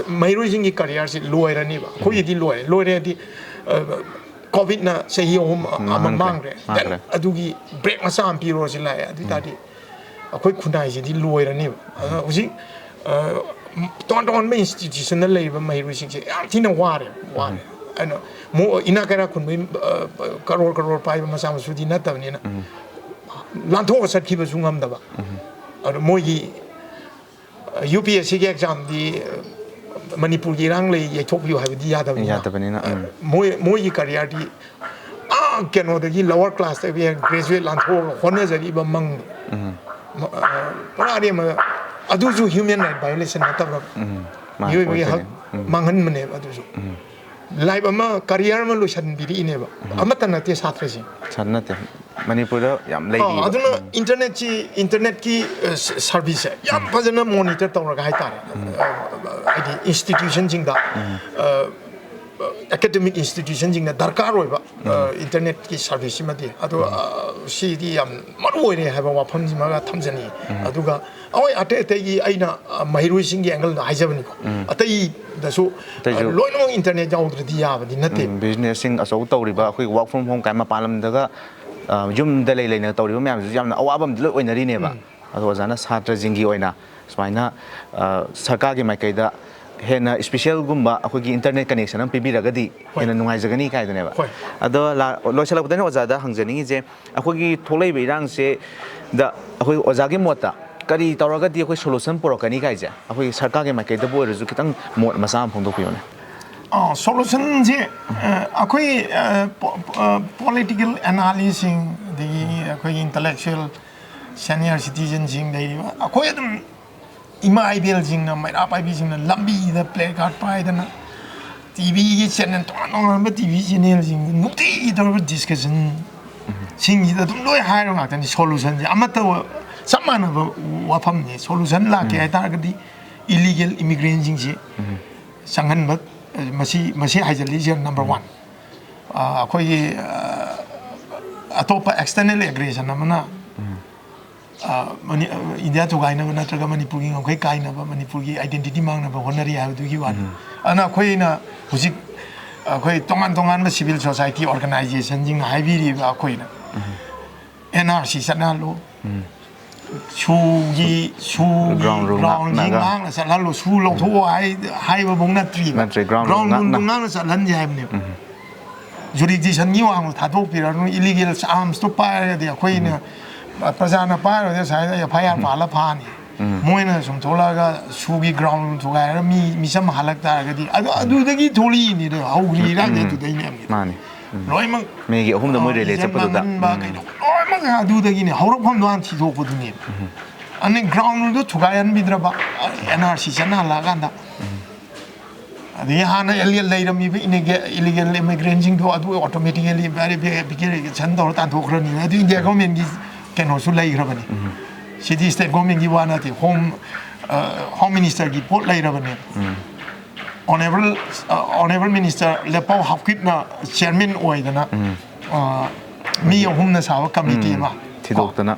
C: Mahiru Singi careers lower than Niva, Koyedi lower di COVID na say home among Mangre, then Adugi break Masam Piro Zilaya, Ditadi, a quick Kunai, di lower than Niva. Was it don't institutional labor Mahiru Sing, Altina Water, one. Ano mo inakara kun karor pai masam sudi na tawni na lantho sat ki basungam da ba ano mo yi UPSC ki exam di Manipur gi rang le ye thok yu ha di ya da
B: bani na
C: mo yi career di keno da gi lower class da bi graduate lantho honor jari ba mang para ma adu ju human right violation na ta ba yu bi ha manghan mane adu ju Live ama career ma lushan biri ineba amata na te satra ji
B: channa te Manipur yam lady
C: aduna internet ki service yam phajana monitor tawra ga haita id institution jing da academic institution jing da darkar oi ba internet ki service ma di adu cd yam maru oi re ha ba wa pham ji ma ga thamjani aduga awai ate gi aina mahiru sing gi angle da haijabani ko atai da so loinong internet jaudri di ya ba di nate
B: business sing aso tawriba khoi work from home kai ma palam daga yum da lei na tawriba myam ju yamna awabam loi oinari ne ba ado jana satra jingi oina smaina sarkar gi maikai da hena special gumba akhogi internet connection am pibiragadi hena nungai jagani kai da ne ba ado loisala budane oja da hangjani je akhogi tholai beirang se da akhoi oja gi mota kari tawragadi akhoi solution porokani kai je akhoi sarkar gi maikai da bo reju kitang mot masam phongdok piyone
C: solution je akhoi political analysis the akhoi intellectual senior citizen jing dai akhoi adum ima IBL jing na mai apa jing na lambi da play card pai da na TV channel to no ba TV channel jing nuti da discussion sing da dum loi hai ro ngak solution je amata samana wa pham ni solution la ke ta ga di illegal immigrant jing ji sanghan ba masi haijali je number 1 akhoi atopa external aggression amana India to Gaina Natraga Manipuri, okay, Kaina, Manipuri, identity mang of Honari, I do you one. And a Quina, who's it? Tongan civil society organization, Ivy Aquina, NRC Sanalo, ꯁꯨꯒꯤ ꯒ꯭ꯔꯥꯎꯟꯒꯤ ꯉꯥꯡꯅ ꯆꯠꯍꯜꯂꯣ ꯁꯨ ꯂꯧꯊꯣꯛꯑꯣ ꯍꯥꯏꯕꯐꯧ ꯅꯠꯇ꯭ꯔꯤꯕ ꯒ꯭ꯔꯥꯎꯟꯗꯨ ꯉꯥꯡꯅ ꯆꯠꯍꯟꯁꯦ ꯍꯥꯏꯕꯅꯦꯕ ꯖꯨꯔꯤꯗꯤꯛꯁꯟꯒꯤ ꯋꯥꯡꯃ ꯊꯥꯗꯣꯛꯄꯤꯔꯅꯨ illegal ꯑꯥꯔꯝꯁꯇꯣ ꯄꯥꯏꯔꯒꯗꯤ ꯑꯩꯈꯣꯏꯅ ꯄ꯭ꯔꯖꯥꯅ ꯄꯥꯏꯔꯒꯗꯤ ꯉꯁꯥꯏꯗ F ꯑꯥꯏ R ꯄꯥꯜꯂ ꯐꯥꯅꯤ ꯃꯣꯏꯅ ꯁꯨꯝ ꯊꯣꯛꯂꯛꯑꯒ ꯁꯨꯒꯤ ꯒ꯭ꯔꯥꯎꯟ ꯊꯨꯒꯥꯏꯔꯒ ꯃꯤꯆꯝ ꯍꯜꯂꯛ ꯇꯥꯔꯒꯗꯤ ꯑꯗꯨꯗꯒꯤ ꯊꯣꯛꯂꯛꯏꯅꯤꯗ ꯍꯧꯈ꯭ꯔꯤ ꯏꯔꯥꯡꯗꯤ ꯑꯗꯨꯗꯩꯅꯦ ꯂꯣꯏꯅꯃꯛ
B: ꯃꯤꯒꯤ ꯑꯍꯨꯝꯗ ꯃꯣꯏ ꯔꯤꯂꯦ ꯆꯠꯄꯗꯨꯗ
C: ꯂꯣꯏꯅꯃꯛ ꯑꯗꯨꯗꯒꯤꯅꯦ ꯍꯧꯔꯛꯐꯝꯗꯣ ꯍꯥꯟꯅ ꯊꯤꯗꯣꯛꯄꯗꯨꯅꯦꯕ ꯑꯗꯩ ꯒ꯭ꯔꯥꯎꯟꯗꯨ ꯊꯨꯒꯥꯏꯍꯟꯕꯤꯗ꯭ꯔꯕ NRC ꯆꯠꯅꯍꯜꯂꯛꯑꯀꯥꯟꯗ ꯑꯗꯒꯤ ꯍꯥꯟꯅ ꯂꯩꯔꯝꯃꯤꯕ ꯏꯂꯤꯒꯦꯜ ꯏꯃꯤꯒ꯭ꯔꯦꯟꯁꯤꯡꯗꯣ ꯑꯗꯨ ꯑꯣꯇꯣꯃꯦꯇꯤꯀꯦꯂꯤ ꯚꯦꯔꯤꯐꯤꯀꯦꯁꯟ ꯇꯧꯔ ꯇꯥꯟꯊꯣꯛꯈ꯭ꯔꯅꯤ ꯑꯗꯨ ꯏꯟꯗꯤꯌꯥ ꯒꯣꯔꯃꯦꯟꯒꯤ ꯀꯩꯅꯣꯁꯨ ꯂꯩꯈ꯭ꯔꯕꯅꯤ ꯁꯤꯗꯤ ꯁ꯭ꯇꯦꯠ ꯒꯣꯔꯃꯦꯟꯒꯤ ꯋꯥ ꯅꯠꯇꯦ ꯍꯣꯝ ꯃꯤꯅꯤꯁꯇꯔꯒꯤ ꯄꯣꯠ ꯂꯩꯔꯕꯅꯦ ꯑꯣꯅꯦꯕꯜ ꯃꯤꯅꯤꯁꯇꯔ ꯂꯦꯄꯥꯎ ꯍꯥꯞꯀꯤꯠꯅ ꯆꯤꯌꯔꯃꯦꯟ ꯑꯣꯏꯗꯅ ꯃꯤ ꯑꯍꯨꯝꯅ ꯁꯥꯕ ꯀꯃꯤꯇꯤ ꯑꯃ
B: ꯊꯤꯗꯣꯛꯇꯅ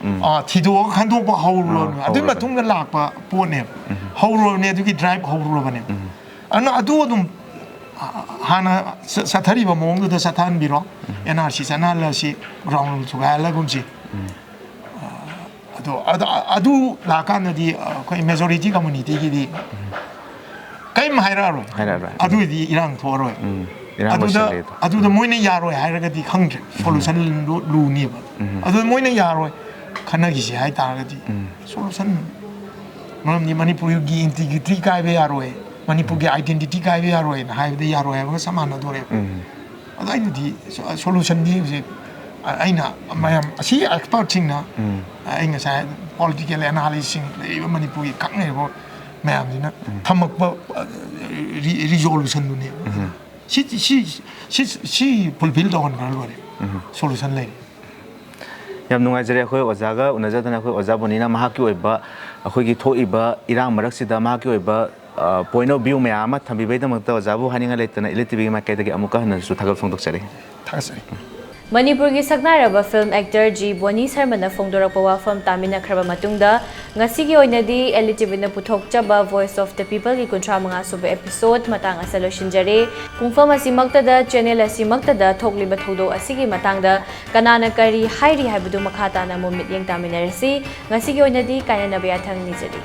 C: ꯊꯤꯗꯣꯛꯑꯒ ꯈꯟꯗꯣꯛꯄ ꯍꯧꯔꯨꯔꯕꯅꯦ ꯑꯗꯨꯒꯤ ꯃꯇꯨꯡꯗ ꯂꯥꯛꯄ ꯄꯣꯠꯅꯦꯕ ꯍꯧꯔꯨꯔꯕꯅꯦ ꯑꯗꯨꯒꯤ ꯗ꯭ꯔꯥꯏꯕ ꯍꯧꯔꯨꯔꯕꯅꯦꯕ ꯑꯗꯨꯅ ꯑꯗꯨ ꯑꯗꯨꯝ ꯍꯥꯟꯅ ꯆꯠꯊꯔꯤꯕ ꯃꯑꯣꯡꯗꯨꯗ ꯆꯠꯊꯍꯟꯕꯤꯔꯣ NRC ꯆꯠꯅꯍꯜꯂꯁꯤ ꯒ꯭ꯔꯥꯎꯟ ꯊꯨꯒꯥꯏꯍꯜꯂꯒꯨꯝꯁꯤ ꯑꯗꯨ ꯂꯥꯛꯀꯥꯟꯗꯗꯤ ꯑꯩꯈꯣꯏ ꯃꯦꯖꯣꯔꯤꯇꯤ ꯀꯝꯃꯨꯅꯤꯇꯤꯒꯤꯗꯤ ꯀꯔꯤꯝ ꯍꯥꯏꯔꯛꯑꯔꯣꯏ ꯑꯗꯨꯏꯗꯤ ꯏꯔꯥꯡ ꯊꯣꯛꯑꯔꯣꯏ ꯑꯗꯨꯗ ꯃꯣꯏꯅ ꯌꯥꯔꯣꯏ ꯍꯥꯏꯔꯒꯗꯤ ꯈꯪꯗ꯭ꯔꯦ ꯁꯣꯂꯨꯁꯟ ꯂꯨꯅꯦꯕ ꯑꯗꯨꯗ ꯃꯣꯏꯅ ꯌꯥꯔꯣꯏ ꯈꯟꯅꯈꯤꯁꯤ ꯍꯥꯏꯇꯥꯔꯒꯗꯤ ꯁꯣꯂꯨꯁꯟ ꯃꯔꯝꯗꯤ ꯃꯅꯤꯄꯨꯔꯒꯤ ꯏꯟꯇꯤꯒ꯭ꯔꯤꯇꯤ ꯀꯥꯏꯕ ꯌꯥꯔꯣꯏ ꯃꯅꯤꯄꯨꯔꯒꯤ ꯑꯥꯏꯗꯦꯟꯇꯤꯇꯤ ꯀꯥꯏꯕ ꯌꯥꯔꯣꯏꯅ ꯍꯥꯏꯕꯗ ꯌꯥꯔꯣꯏ ꯍꯥꯏꯕꯒ ꯆꯞ ꯃꯥꯟꯅꯗꯣꯔꯦꯕ ꯑꯗꯣ ꯑꯩꯅꯗꯤ ꯁꯣꯂꯨꯁꯟꯗꯤ ꯍꯧꯖꯤꯛ ꯑꯩꯅ ꯃꯌꯥꯝ ꯑꯁꯤ ꯑꯦꯛꯁꯄꯔꯠꯁꯤꯡꯅ ꯑꯩ ꯉꯁꯥꯏ ꯄꯣꯂꯤꯇꯤꯀꯦꯜ ꯑꯦꯅꯥꯂꯤꯁꯁꯤꯡ ꯂꯩꯔꯤꯕ ꯃꯅꯤꯄꯨꯔꯒꯤ ꯈꯪꯅꯔꯤꯕ ꯃꯌꯥꯝꯁꯤꯅ ꯊꯝꯃꯛꯄ ꯔꯤꯖꯣꯂꯨꯁꯟꯗꯨꯅꯦꯕ ꯁꯤ ꯐꯨꯜꯐꯤꯜ ꯇꯧꯍꯟꯈ꯭ꯔ ꯂꯣꯏꯔꯦ ꯁꯣꯂꯨꯁꯟ ꯂꯩꯔꯦ
B: ꯌꯥꯝ ꯅꯨꯡꯉꯥꯏꯖꯔꯦ ꯑꯩꯈꯣꯏ ꯑꯣꯖꯥꯒ ꯎꯅꯖꯗꯅ ꯑꯩꯈꯣꯏ ꯑꯣꯖꯥ ꯕꯣꯅꯤꯅ ꯃꯍꯥꯛꯀꯤ ꯑꯣꯏꯕ ꯑꯩꯈꯣꯏꯒꯤ ꯊꯣꯛꯏꯕ ꯏꯔꯥꯡ ꯃꯔꯛꯁꯤꯗ ꯃꯍꯥꯛꯀꯤ ꯑꯣꯏꯕ ꯄꯣꯏꯟ ꯑꯣꯐ ꯚ꯭ꯌꯨ ꯃꯌꯥꯝ ꯑꯃ ꯊꯝꯕꯤꯕꯒꯤꯗꯃꯛꯇ ꯑꯣꯖꯥꯕꯨ ꯍꯥꯏꯅꯤꯡꯉꯥꯏ ꯂꯩꯇꯅ ꯏꯂꯤꯠ ꯇꯤꯚꯤꯒꯤ ꯃꯥꯏꯀꯩꯗꯒꯤ ꯑꯃꯨꯛꯀ ꯍꯟꯅꯁꯨ ꯊꯥꯒꯠ ꯐꯣꯡꯗꯣꯛꯆꯔꯤ
C: ꯊꯥꯒꯠꯆꯔꯤ
A: ꯃꯅꯤꯄꯨꯔꯒꯤ ꯁꯛꯅꯥꯏꯔꯕ ꯐꯤꯜꯝ ꯑꯦꯛꯇꯔ ꯖꯤ ꯕꯣꯅꯤ ꯁꯔꯃꯅ ꯐꯣꯡꯗꯣꯔꯛꯄ ꯋꯥꯐꯝ ꯇꯥꯃꯤꯟꯅꯈ꯭ꯔꯕ ꯃꯇꯨꯡꯗ ꯉꯁꯤꯒꯤ ꯑꯣꯏꯅꯗꯤ ꯑꯦꯂꯤꯠ ꯇꯤꯚꯤꯅ ꯄꯨꯊꯣꯛꯆꯕ ꯚꯣꯏꯁ ꯑꯣꯐ ꯗ ꯄꯤꯄꯜꯒꯤ 35ꯁꯨꯕ ꯑꯦꯄꯤꯁꯣꯗ ꯃꯇꯥꯡ ꯑꯁꯤ ꯂꯣꯏꯁꯤꯟꯖꯔꯦ ꯄꯨꯡꯐꯝ ꯑꯁꯤꯃꯛꯇꯗ ꯆꯦꯅꯦꯜ ꯑꯁꯤꯃꯛꯇꯗ ꯊꯣꯛꯂꯤꯕ ꯊꯧꯗꯣꯛ ꯑꯁꯤꯒꯤ ꯃꯇꯥꯡꯗ ꯀꯅꯥꯅ ꯀꯔꯤ ꯍꯥꯏꯔꯤ ꯍꯥꯏꯕꯗꯨ ꯃꯈꯥ ꯇꯥꯅ ꯑꯃꯨꯛ ꯃꯤꯠꯌꯦꯡ ꯇꯥꯃꯤꯟꯅꯔꯁꯤ ꯉꯁꯤꯒꯤ ꯑꯣꯏꯅꯗꯤ ꯀꯥꯏꯅꯅꯕ ꯌꯥꯊꯪ ꯅꯤꯖꯔꯤ